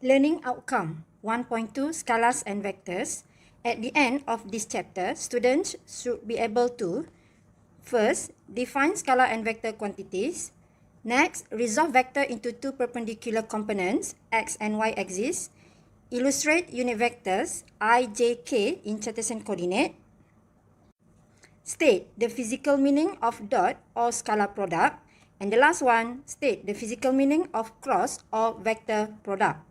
Learning outcome 1.2 Scalars and Vectors. At the end of this chapter, students should be able to first, define scalar and vector quantities. Next, resolve vector into two perpendicular components, x and y axis. Illustrate unit vectors I, j, k in Cartesian coordinate. State the physical meaning of dot or scalar product. And the last one, state the physical meaning of cross or vector product.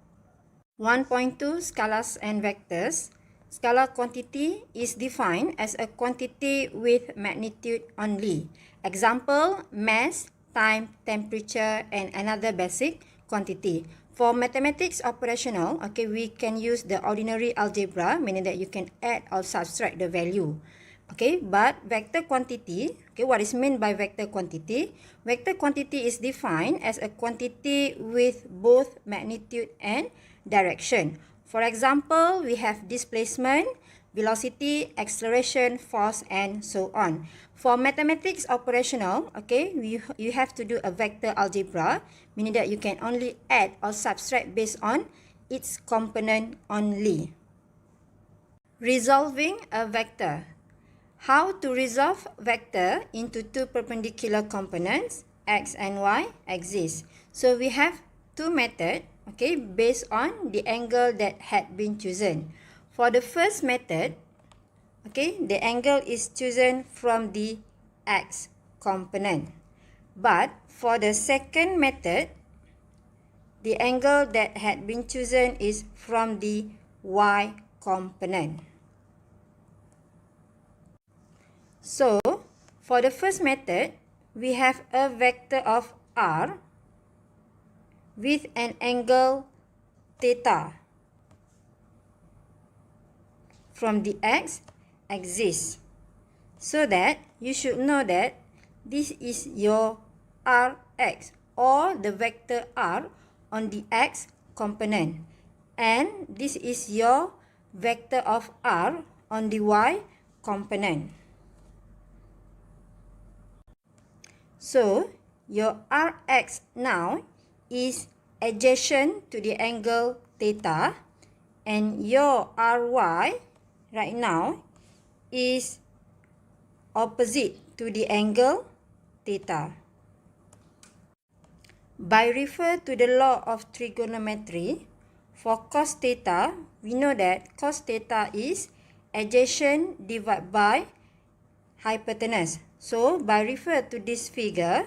1.2 Scalars and Vectors. Scalar quantity is defined as a quantity with magnitude only. Example, mass, time, temperature, and another basic quantity. For mathematics operational, we can use the ordinary algebra, meaning that you can add or subtract the value. But vector quantity, what is meant by vector quantity? Vector quantity is defined as a quantity with both magnitude and direction. For example, we have displacement, velocity, acceleration, force, and so on. For mathematics operational, you have to do a vector algebra, meaning that you can only add or subtract based on its component only. Resolving a vector. How to resolve vector into two perpendicular components, x and y axis. So we have two methods, based on the angle that had been chosen. For the first method, the angle is chosen from the x component. But for the second method, the angle that had been chosen is from the y component. So, for the first method, we have a vector of r with an angle theta from the x axis. So that you should know that this is your rx or the vector r on the x component, and this is your vector of r on the y component. So, your Rx now is adjacent to the angle theta, and your Ry right now is opposite to the angle theta. By refer to the law of trigonometry, for cos theta, we know that cos theta is adjacent divided by hypotenuse. So, by refer to this figure,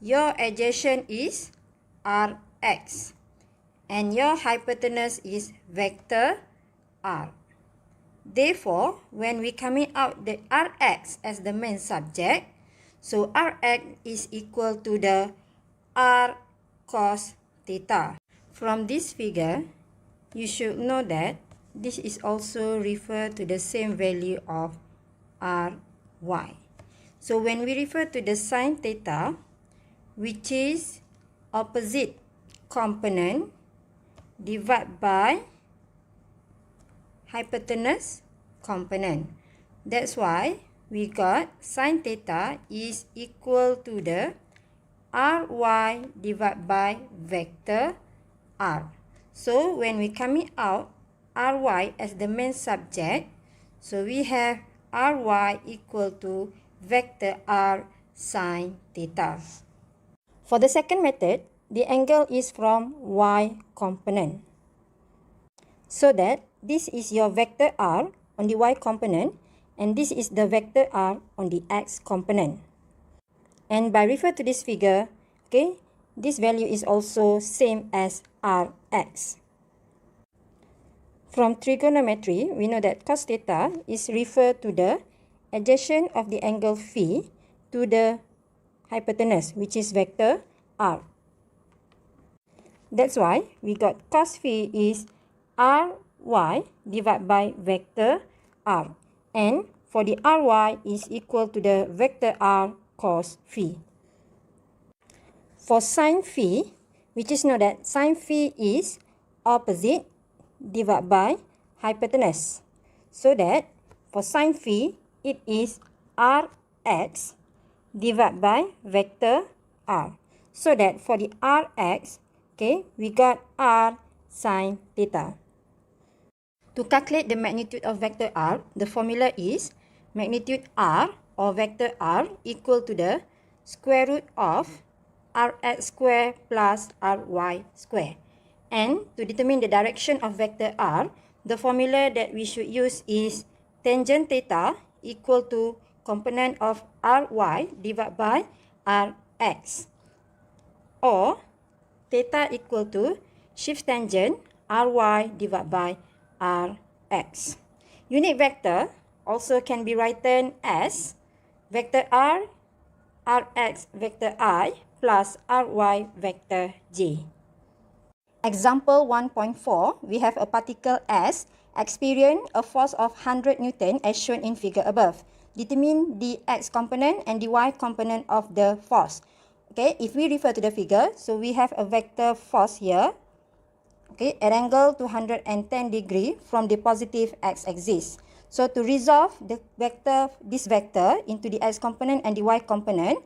your adjacent is Rx and your hypotenuse is vector R. Therefore, when we coming out the Rx as the main subject, so Rx is equal to the R cos theta. From this figure, you should know that this is also referred to the same value of Ry. So when we refer to the sin theta, which is opposite component divided by hypotenuse component. That's why we got sin theta is equal to the Ry divided by vector R. So when we coming out Ry as the main subject, so we have Ry equal to vector R sin theta. For the second method, the angle is from y component. So that this is your vector R on the y component, and this is the vector R on the x component. And by refer to this figure, this value is also same as Rx. From trigonometry, we know that cos theta is referred to the adjacent of the angle phi to the hypotenuse, which is vector R. That's why we got cos phi is Ry divided by vector R. And for the Ry is equal to the vector R cos phi. For sin phi, which is know that sin phi is opposite divided by hypotenuse. So that for sin phi, it is Rx divided by vector R. So that for the Rx, we got R sine theta. To calculate the magnitude of vector r, the formula is magnitude r or vector r equal to the square root of rx square plus ry square. And to determine the direction of vector r, the formula that we should use is tangent theta equal to component of ry divided by rx, or theta equal to shift tangent ry divided by rx. Unit vector also can be written as vector r, rx vector I plus ry vector j. Example 1.4, we have a particle S experience a force of 100 Newton as shown in figure above. Determine the x component and the y component of the force. Okay, if we refer to the figure, so we have a vector force here, okay, at angle 210 degree from the positive x-axis. So to resolve this vector into the x component and the y component,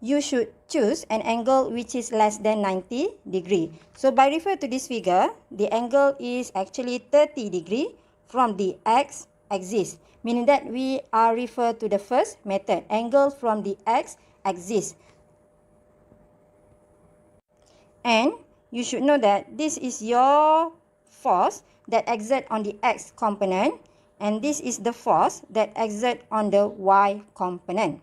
you should choose an angle which is less than 90 degree. So by refer to this figure, the angle is actually 30 degree from the x-axis, meaning that we are refer to the first method, angle from the x-axis. And you should know that this is your force that exert on the x component, and this is the force that exert on the y component.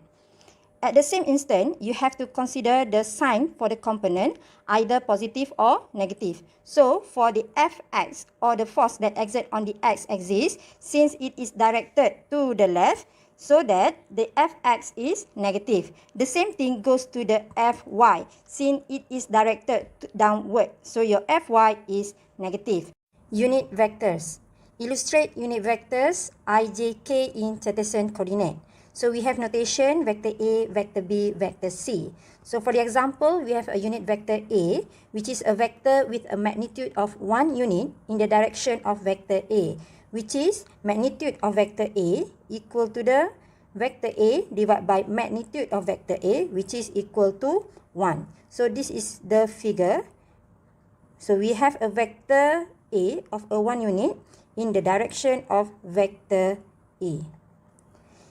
At the same instant, you have to consider the sign for the component, either positive or negative. So, for the Fx, or the force that exert on the x-axis, since it is directed to the left, so that the Fx is negative. The same thing goes to the Fy, since it is directed downward. So, your Fy is negative. Unit vectors. Illustrate unit vectors I, j, k in Cartesian coordinate. So we have notation vector A, vector B, vector C. So for the example, we have a unit vector A, which is a vector with a magnitude of 1 unit in the direction of vector A, which is magnitude of vector A equal to the vector A divided by magnitude of vector A, which is equal to 1. So this is the figure. So we have a vector A of a 1 unit in the direction of vector A.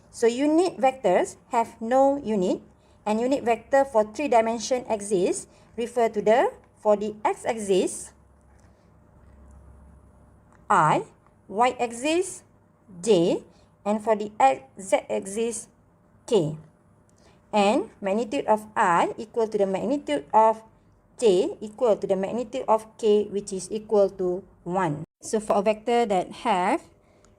So unit vectors have no unit, and unit vector for 3-dimension axis refer to the, for the x-axis I, y-axis j, and for the z-axis k. And magnitude of I equal to the magnitude of j equal to the magnitude of k, which is equal to 1. So for a vector that have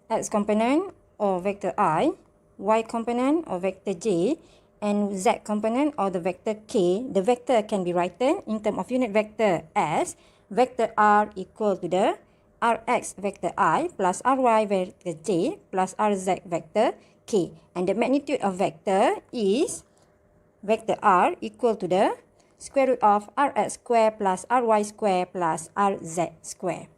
x component or vector I, y component or vector j, and z component or the vector k, the vector can be written in terms of unit vector as vector r equal to the rx vector I plus ry vector j plus rz vector k. And the magnitude of vector is vector r equal to the square root of rx square plus ry square plus rz square.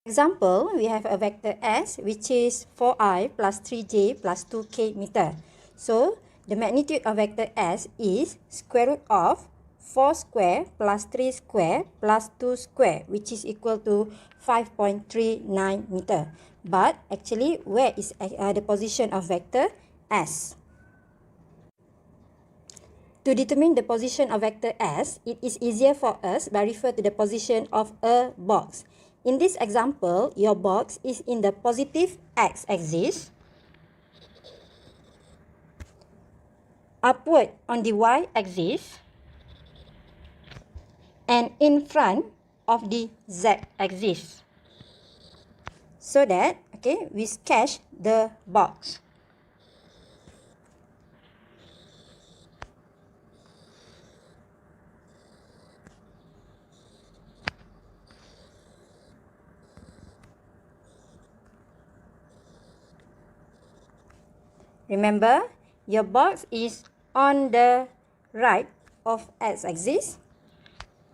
Example, we have a vector S, which is 4i plus 3j plus 2k meter. So, the magnitude of vector S is square root of 4 square plus 3 square plus 2 square, which is equal to 5.39 meter. But actually, where is the position of vector S? To determine the position of vector S, it is easier for us by refer to the position of a box. In this example, your box is in the positive x-axis, upward on the y-axis, and in front of the z-axis. So that, okay, we sketch the box. Remember, your box is on the right of x-axis,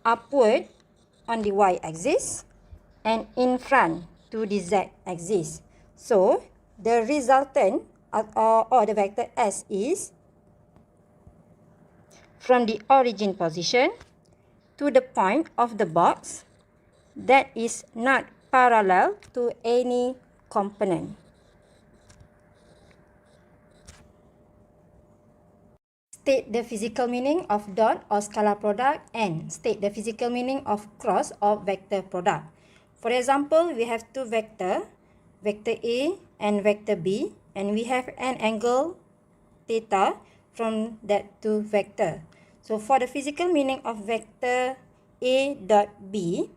upward on the y-axis, and in front to the z-axis. So, the resultant or the vector S is from the origin position to the point of the box that is not parallel to any component. State the physical meaning of dot or scalar product and state the physical meaning of cross or vector product. For example, we have two vector, vector A and vector B, and we have an angle theta from that two vector. So for the physical meaning of vector A dot B,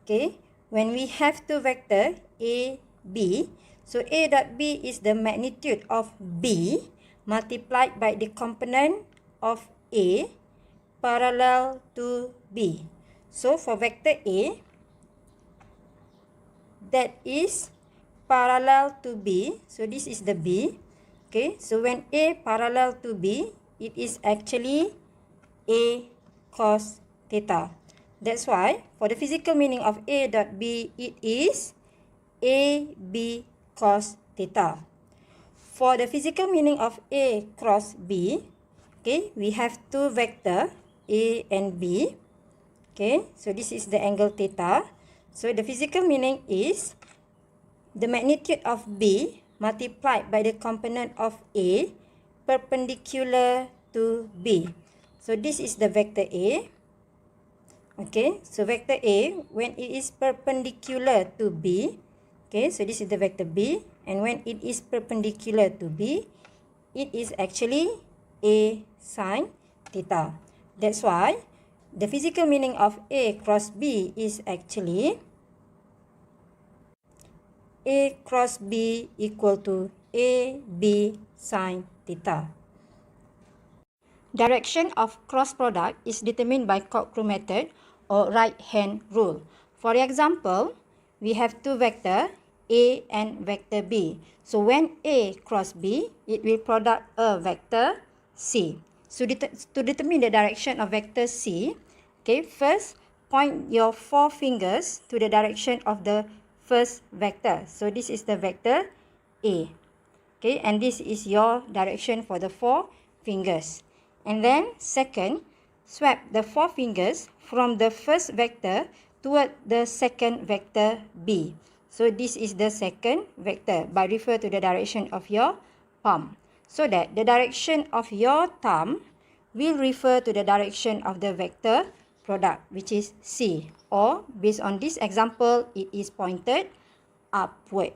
okay, when we have two vector A, B, so A dot B is the magnitude of B multiplied by the component of A parallel to B. So for vector A, that is parallel to B, so this is the B. Okay, so when A parallel to B, it is actually A cos theta. That's why for the physical meaning of A dot B, it is AB cos theta. For the physical meaning of A cross B, okay, we have two vector A and B. Okay, so this is the angle theta. So the physical meaning is the magnitude of B multiplied by the component of A perpendicular to B. So this is the vector A. Okay, so vector A, when it is perpendicular to B, okay, so this is the vector B, and when it is perpendicular to B, it is actually A sin theta. That's why the physical meaning of A cross B is actually A cross B equal to AB sin theta. Direction of cross product is determined by corkscrew method or right hand rule. For example, we have two vector A and vector B. So when A cross B, it will product a vector C. So to determine the direction of vector C, okay, first point your four fingers to the direction of the first vector. So this is the vector A. Okay, and this is your direction for the four fingers. And then second, swap the four fingers from the first vector toward the second vector B. So this is the second vector by refer to the direction of your palm. So that the direction of your thumb will refer to the direction of the vector product, which is C. Or based on this example, it is pointed upward.